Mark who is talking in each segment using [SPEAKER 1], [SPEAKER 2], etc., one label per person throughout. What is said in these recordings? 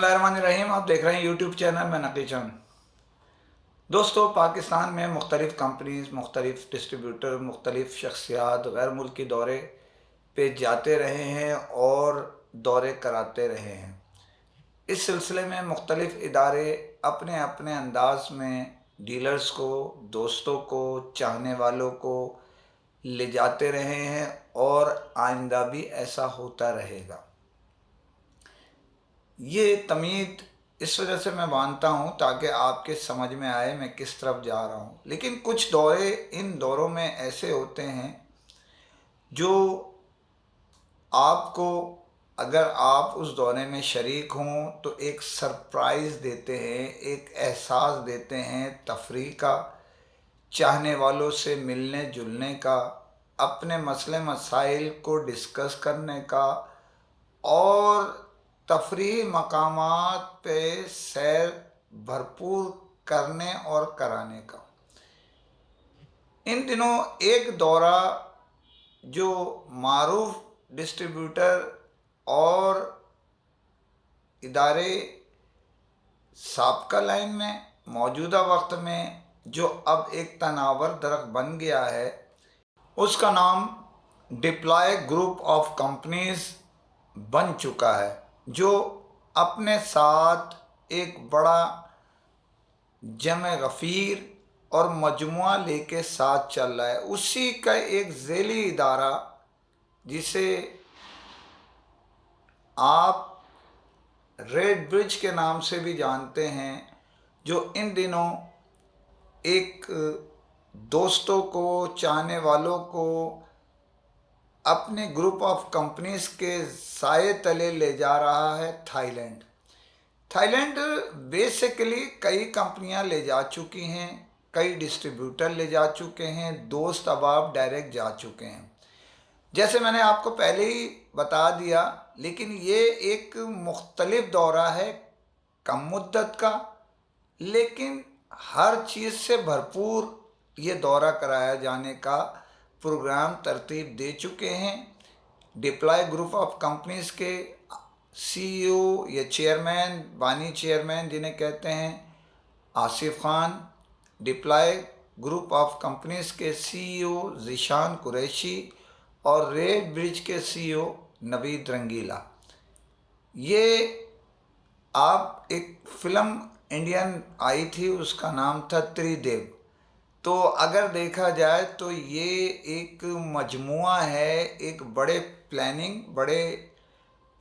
[SPEAKER 1] बिस्मिल्लाहिर्रहमानिर्रहीम। आप देख रहे हैं यूट्यूब चैनल में नकी चंद। दोस्तों, पाकिस्तान में मुख्तलिफ़ कंपनीज, मुख्तलिफ़ डिस्ट्रीब्यूटर, मुख्तलिफ़ शख्सियात गैर मुल्की दौरे पे जाते रहे हैं और दौरे कराते रहे हैं। इस सिलसिले में मुख्तलिफ़ इदारे अपने अपने अंदाज में डीलर्स को, दोस्तों को, चाहने वालों को ले जाते रहे हैं और आइंदा भी ऐसा होता रहेगा। ये तमीद इस वजह से मैं बांधता हूँ ताकि आपके समझ में आए मैं किस तरफ जा रहा हूँ। लेकिन कुछ दौरे इन दौरों में ऐसे होते हैं जो आपको, अगर आप उस दौरे में शरीक हों तो एक सरप्राइज़ देते हैं, एक एहसास देते हैं तफरीह का, चाहने वालों से मिलने जुलने का, अपने मसले मसाइल को डिस्कस करने का और तफरीही मकामात पे सैर भरपूर करने और कराने का। इन दिनों एक दौरा जो मारूफ डिस्ट्रीब्यूटर और इदारे साबका लाइन में मौजूदा वक्त में जो अब एक तनावर दरख्त बन गया है, उसका नाम डिप्लॉय ग्रुप ऑफ कंपनीज बन चुका है, जो अपने साथ एक बड़ा जमे गफ़ीर और मजमुआ लेके साथ चल रहा है। उसी का एक ज़ैली इदारा जिसे आप रेड ब्रिज के नाम से भी जानते हैं, जो इन दिनों एक दोस्तों को, चाहने वालों को अपने ग्रुप ऑफ कंपनीज के साए तले ले जा रहा है। थाईलैंड बेसिकली कई कंपनियां ले जा चुकी हैं, कई डिस्ट्रीब्यूटर ले जा चुके हैं, दोस्त अहबाब डायरेक्ट जा चुके हैं, जैसे मैंने आपको पहले ही बता दिया। लेकिन ये एक मुख्तलिफ दौरा है, कम मुद्दत का, लेकिन हर चीज़ से भरपूर ये दौरा कराया जाने का प्रोग्राम तरतीब दे चुके हैं। डिप्लॉय ग्रुप ऑफ कंपनीज के सीईओ या चेयरमैन, बानी चेयरमैन जिन्हें कहते हैं, Asif Khan, deploy group of companies के सीईओ ज़ीशान कुरैशी और रेड ब्रिज के सीईओ नवीद रंगीला। ये आप एक फ़िल्म इंडियन आई थी, उसका नाम था त्रिदेव। तो अगर देखा जाए तो ये एक मजमुआ है, एक बड़े प्लानिंग, बड़े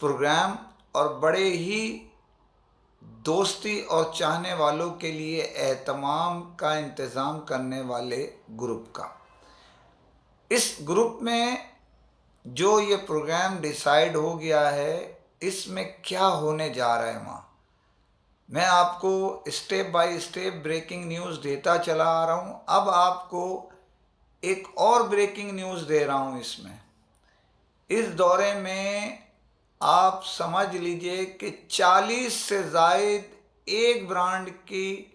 [SPEAKER 1] प्रोग्राम और बड़े ही दोस्ती और चाहने वालों के लिए एहतमाम का इंतज़ाम करने वाले ग्रुप का। इस ग्रुप में जो ये प्रोग्राम डिसाइड हो गया है, इसमें क्या होने जा रहा है वहाँ, मैं आपको step by step breaking news देता चला आ रहा हूँ। अब आपको एक और ब्रेकिंग न्यूज़ दे रहा हूँ। इस दौरे में आप समझ लीजिए कि 40 से ज़ायद एक ब्रांड की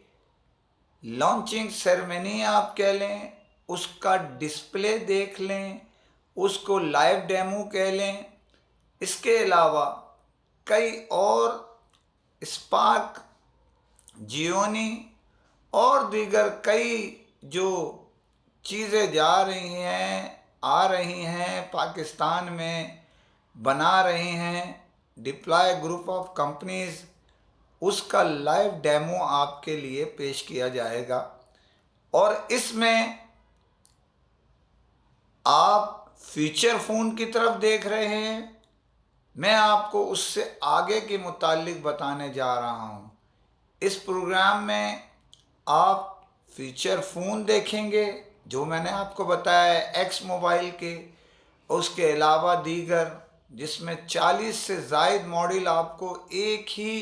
[SPEAKER 1] लॉन्चिंग सेरेमनी आप कह लें, उसका डिस्प्ले देख लें, उसको लाइव डेमो कह लें। इसके अलावा कई और स्पार्क, जियोनी और दीगर कई जो चीज़ें जा रही हैं, आ रही हैं, पाकिस्तान में बना रही हैं डिप्लॉय ग्रुप ऑफ कंपनीज, उसका लाइव डेमो आपके लिए पेश किया जाएगा। और इसमें आप फीचर फ़ोन की तरफ देख रहे हैं, मैं आपको उससे आगे के मुतालिक बताने जा रहा हूँ। इस प्रोग्राम में आप फीचर फ़ोन देखेंगे जो मैंने आपको बताया है एक्स मोबाइल के, उसके अलावा दीगर जिसमें 40 से ज़ायद मॉडल आपको एक ही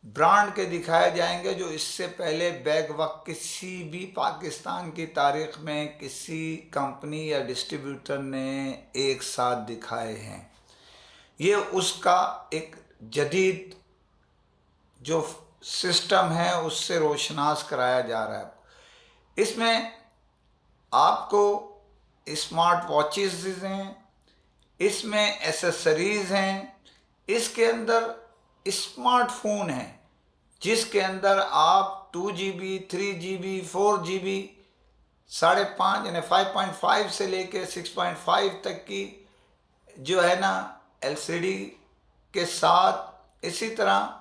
[SPEAKER 1] ब्रांड के दिखाए जाएंगे, जो इससे पहले बैक वक्त किसी भी पाकिस्तान की तारीख़ में किसी कंपनी या डिस्ट्रीब्यूटर ने एक साथ दिखाए हैं। ये उसका एक जदीद जो सिस्टम है उससे रोशनास कराया जा रहा है। इसमें आपको स्मार्ट वॉचेस हैं, इसमें एसेसरीज़ हैं, इसके अंदर स्मार्टफोन है जिसके अंदर आप 2 GB, 3 GB, 4 GB, 5.5 यानी 5.5 से लेके 6.5 तक की जो है ना LCD के साथ, इसी तरह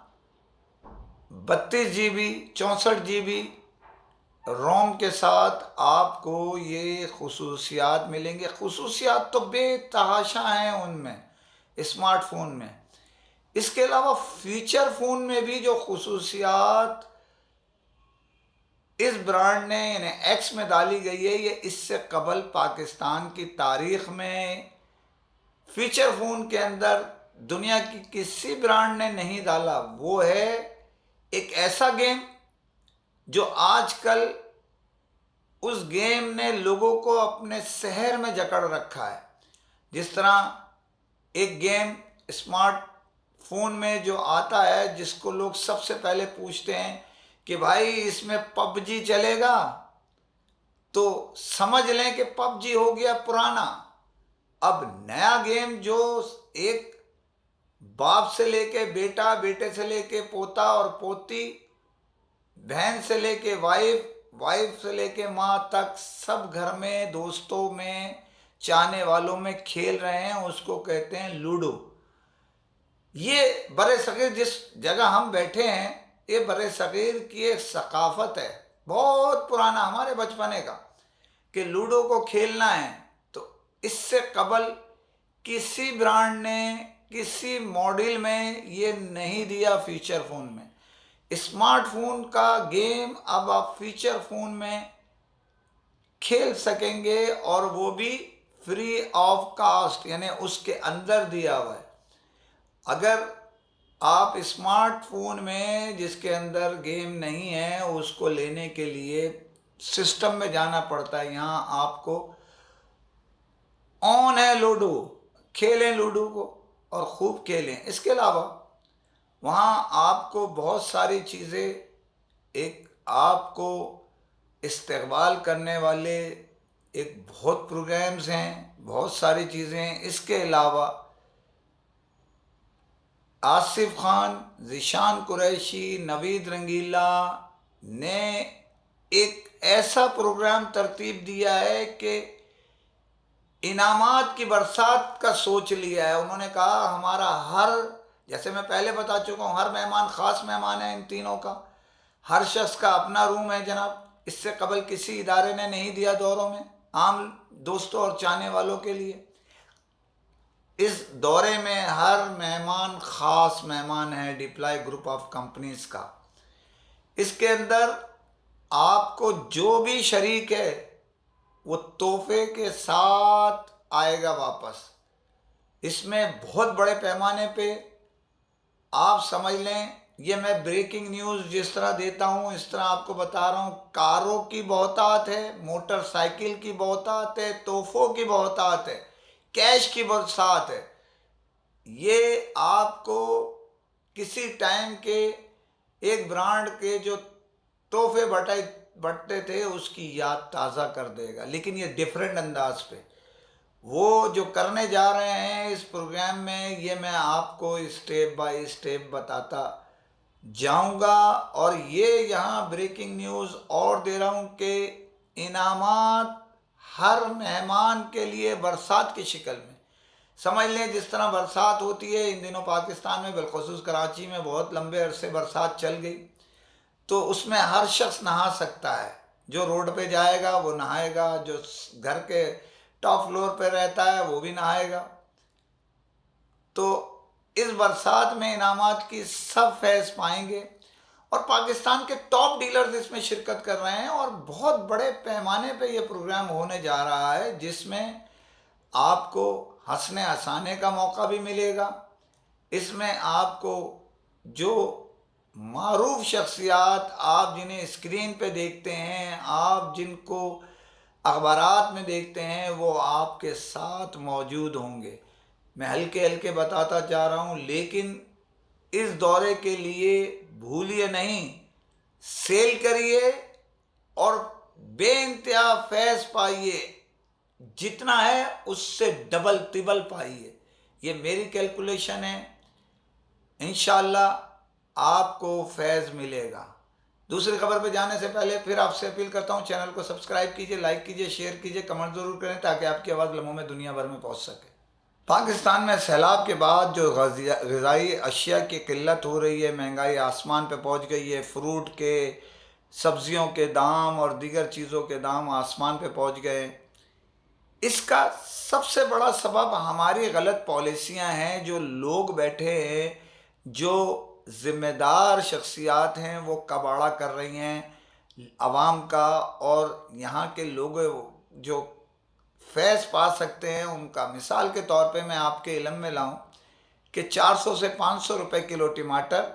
[SPEAKER 1] 32 GB, 64 GB रोम के साथ आपको ये खुसूसियात मिलेंगे। खुसूसियात तो बेतहाशा हैं उनमें, स्मार्टफोन में। इसके अलावा फीचर फ़ोन में भी जो खुसूसियात इस ब्रांड ने यानी एक्स में डाली गई है, ये इससे कबल पाकिस्तान की तारीख में फीचर फ़ोन के अंदर दुनिया की किसी ब्रांड ने नहीं डाला। वो है एक ऐसा गेम जो आजकल उस गेम ने लोगों को अपने शहर में जकड़ रखा है। जिस तरह एक गेम स्मार्टफोन में जो आता है, जिसको लोग सबसे पहले पूछते हैं कि भाई इसमें पबजी चलेगा, तो समझ लें कि पबजी हो गया पुराना। अब नया गेम जो एक बाप से लेके बेटा, बेटे से लेके पोता और पोती, बहन से लेके वाइफ, वाइफ से लेके माँ तक, सब घर में, दोस्तों में, चाहने वालों में खेल रहे हैं, उसको कहते हैं लूडो। ये बड़े सगीर जिस जगह हम बैठे हैं, ये बड़े सगीर की एक सकाफत है, बहुत पुराना, हमारे बचपने का, कि लूडो को खेलना है। तो इससे कबल किसी ब्रांड ने किसी मॉडल में ये नहीं दिया फीचर फ़ोन में। स्मार्टफोन का गेम अब आप फीचर फ़ोन में खेल सकेंगे, और वो भी फ्री ऑफ कास्ट, यानी उसके अंदर दिया हुआ है। अगर आप स्मार्टफोन में जिसके अंदर गेम नहीं है, उसको लेने के लिए सिस्टम में जाना पड़ता है। यहाँ आपको ऑन है लूडो, खेलें लूडो को और खूब खेलें। इसके अलावा वहाँ आपको बहुत सारी चीज़ें, एक आपको इस्तेक़बाल करने वाले एक बहुत प्रोग्राम्स हैं, बहुत सारी चीज़ें। इसके अलावा आसिफ खान, ज़ीशान कुरैशी, नवीद रंगीला ने एक ऐसा प्रोग्राम तरतीब दिया है कि इनामात की बरसात का सोच लिया है। उन्होंने कहा हमारा हर, जैसे मैं पहले बता चुका हूँ, हर मेहमान ख़ास मेहमान है इन तीनों का, हर शख्स का अपना रूम है जनाब। इससे कबल किसी इदारे ने नहीं दिया दौरों में, आम दोस्तों और चाहने वालों के लिए। इस दौरे में हर मेहमान ख़ास मेहमान है डिप्लाई ग्रुप ऑफ कंपनीज़ का। इसके अंदर आपको जो भी शरीक है वो तोहफे के साथ आएगा वापस। इसमें बहुत बड़े पैमाने पे आप समझ लें, ये मैं ब्रेकिंग न्यूज़ जिस तरह देता हूँ इस तरह आपको बता रहा हूँ। कारों की बहुतात है, मोटरसाइकिल की बहुतात है, तोहफों की बहुतात है, कैश की बरसात है। ये आपको किसी टाइम के एक ब्रांड के जो तोहफे बटते थे उसकी याद ताज़ा कर देगा, लेकिन ये डिफरेंट अंदाज पे। वो जो करने जा रहे हैं इस प्रोग्राम में, ये मैं आपको स्टेप बाय स्टेप बताता जाऊंगा। और ये यहाँ ब्रेकिंग न्यूज़ और दे रहा हूँ कि इनामात हर मेहमान के लिए बरसात की शक्ल में। समझ लें जिस तरह बरसात होती है इन दिनों पाकिस्तान में, बिलखुसूस कराची में बहुत लंबे अरसे बरसात चल गई, तो उसमें हर शख्स नहा सकता है। जो रोड पे जाएगा वो नहाएगा, जो घर के टॉप फ्लोर पे रहता है वो भी नहाएगा। तो इस बरसात में इनामात की सब फैज़ पाएंगे, और पाकिस्तान के टॉप डीलर्स इसमें शिरकत कर रहे हैं, और बहुत बड़े पैमाने पे ये प्रोग्राम होने जा रहा है, जिसमें आपको हंसने हंसाने का मौका भी मिलेगा। इसमें आपको जो मारूफ शख्सियात आप जिन्हें स्क्रीन पे देखते हैं, आप जिनको अखबारात में देखते हैं, वो आपके साथ मौजूद होंगे। मैं हल्के हल्के बताता जा रहा हूँ, लेकिन इस दौरे के लिए भूलिए नहीं, सेल करिए और बेइंतहा फैज़ पाइए। जितना है उससे डबल तिबल पाइए। ये मेरी कैलकुलेशन है। इंशाअल्लाह आपको फैज़ मिलेगा। दूसरी खबर पे जाने से पहले फिर आपसे अपील करता हूँ, चैनल को सब्सक्राइब कीजिए, लाइक कीजिए, शेयर कीजिए, कमेंट ज़रूर करें ताकि आपकी आवाज़ लम्हों में दुनिया भर में पहुँच सके। पाकिस्तान में सैलाब के बाद जो ग़िज़ाई अशिया की किल्लत हो रही है, महंगाई आसमान पे पहुँच गई है, फ्रूट के, सब्ज़ियों के दाम और दीगर चीज़ों के दाम आसमान पे पहुँच गए। इसका सबसे बड़ा सबब हमारी गलत पॉलिसियां हैं। जो लोग बैठे हैं, जो ज़िम्मेदार शख्सियात हैं, वो कबाड़ा कर रही हैं आवाम का, और यहाँ के लोग जो फैज़ पा सकते हैं उनका। मिसाल के तौर पे मैं आपके इल्म में लाऊं कि 400 से 500 रुपए किलो टमाटर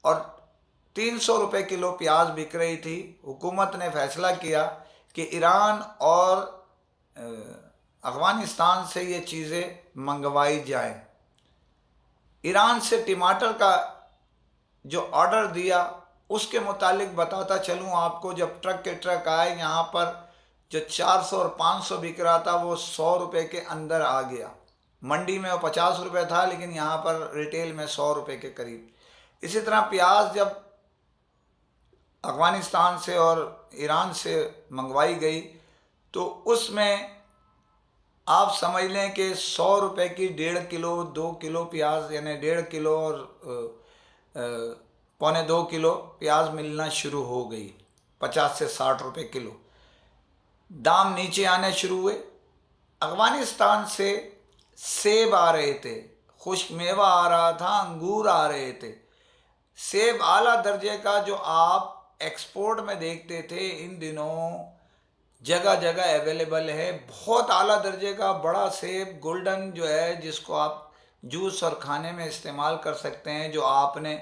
[SPEAKER 1] और 300 रुपए किलो प्याज बिक रही थी। हुकूमत ने फैसला किया कि ईरान और अफ़गानिस्तान से ये चीज़ें मंगवाई जाएं। ईरान से टमाटर का जो ऑर्डर दिया उसके मुतालिक बताता चलूँ आपको, जब ट्रक के ट्रक आए यहाँ पर, जो 400 और 500 बिक रहा था वो 100 रुपये के अंदर आ गया। मंडी में वो 50 रुपये था, लेकिन यहाँ पर रिटेल में 100 रुपये के करीब। इसी तरह प्याज जब अफ़गानिस्तान से और ईरान से मंगवाई गई तो उसमें आप समझ लें कि 100 रुपये की 1.5 किलो 2 किलो प्याज, यानी 1.5 किलो और 1.25 किलो प्याज मिलना शुरू हो गई। 50 से 60 रुपये किलो दाम नीचे आने शुरू हुए। अफ़गानिस्तान से सेब आ रहे थे, खुश्क मेवा आ रहा था, अंगूर आ रहे थे। सेब आला दर्जे का जो आप एक्सपोर्ट में देखते थे, इन दिनों जगह जगह अवेलेबल है। बहुत आला दर्जे का बड़ा सेब, गोल्डन जो है, जिसको आप जूस और खाने में इस्तेमाल कर सकते हैं, जो आपने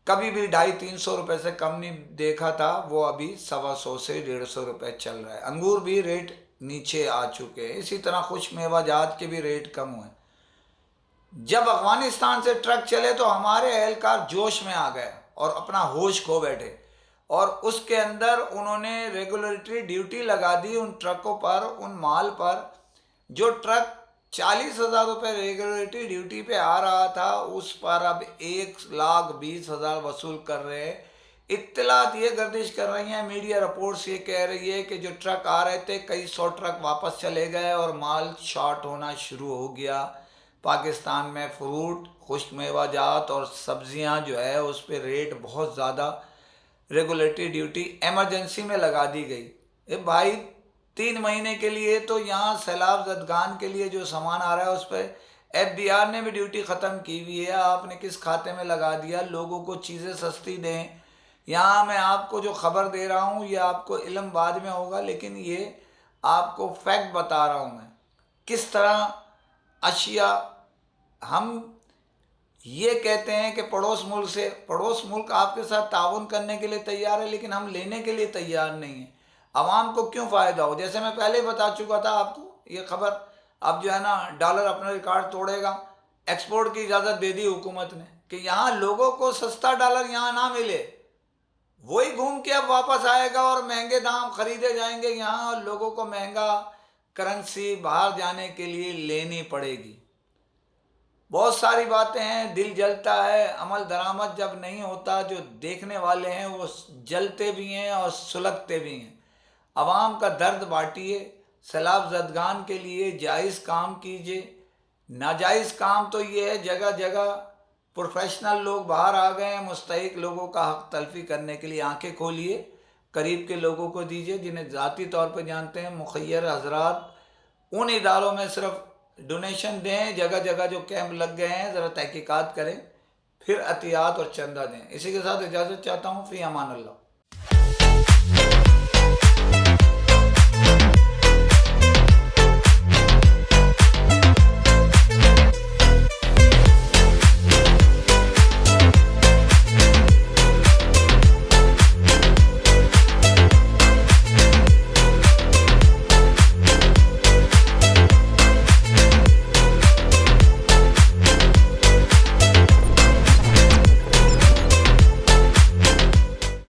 [SPEAKER 1] कभी भी 250-300 रुपये से कम नहीं देखा था, वो अभी 125 से 150 रुपये चल रहा है। अंगूर भी रेट नीचे आ चुके हैं। इसी तरह खुश्क मेवा जात के भी रेट कम हुए। जब अफ़गानिस्तान से ट्रक चले तो हमारे एहलकार जोश में आ गए और अपना होश खो बैठे, और उसके अंदर उन्होंने रेगुलेटरी ड्यूटी लगा दी उन ट्रकों पर, उन माल पर। जो ट्रक 40,000 रुपये रेगुलेटरी ड्यूटी पे आ रहा था, उस पर अब 1,20,000 वसूल कर रहे हैं। इत्तलात ये गर्दिश कर रही हैं, मीडिया रिपोर्ट्स ये कह रही है कि जो ट्रक आ रहे थे, कई 100 ट्रक वापस चले गए और माल शॉर्ट होना शुरू हो गया। पाकिस्तान में फ्रूट, खुश्क मेवा जात और सब्जियां जो है उस पर रेट बहुत ज़्यादा रेगुलेटरी ड्यूटी एमरजेंसी में लगा दी गई। ए भाई, 3 महीने के लिए तो यहाँ सैलाब ज़दगान के लिए जो सामान आ रहा है उस पर FBR ने भी ड्यूटी ख़त्म की हुई है। आपने किस खाते में लगा दिया? लोगों को चीज़ें सस्ती दें। यहाँ मैं आपको जो ख़बर दे रहा हूँ ये आपको इल्म बाद में होगा, लेकिन ये आपको फैक्ट बता रहा हूँ मैं किस तरह अशिया। हम ये कहते हैं कि पड़ोस मुल्क आपके साथ ताउन करने के लिए तैयार है, लेकिन हम लेने के लिए तैयार नहीं है। आवाम को क्यों फ़ायदा हो? जैसे मैं पहले बता चुका था आपको ये खबर, अब जो है ना डॉलर अपना रिकॉर्ड तोड़ेगा। एक्सपोर्ट की इजाज़त दे दी हुकूमत ने कि यहाँ लोगों को सस्ता डॉलर यहाँ ना मिले, वही घूम के अब वापस आएगा और महंगे दाम खरीदे जाएंगे यहाँ, और लोगों को महंगा करेंसी बाहर जाने के लिए लेनी पड़ेगी। बहुत सारी बातें हैं, दिल जलता है। अमल दरामद जब नहीं होता, जो देखने वाले हैं वो जलते भी हैं और सुलगते भी हैं। आवाम का दर्द बांटिए, सैलाब ज़दगान के लिए जायज़ काम कीजिए। नाजायज़ काम तो ये है, जगह जगह प्रोफेशनल लोग बाहर आ गए हैं मुस्तहिक लोगों का हक तलफी करने के लिए। आंखें खोलिए, करीब के लोगों को दीजिए जिन्हें ज़ाती तौर पर जानते हैं। मुखय्यर हजरात उन इदारों में सिर्फ डोनेशन दें। जगह जगह जो कैंप लग गए हैं ज़रा तहकीकात करें, फिर अतियात और चंदा दें। इसी के साथ इजाज़त चाहता हूँ। फ़ी अमान अल्लाह।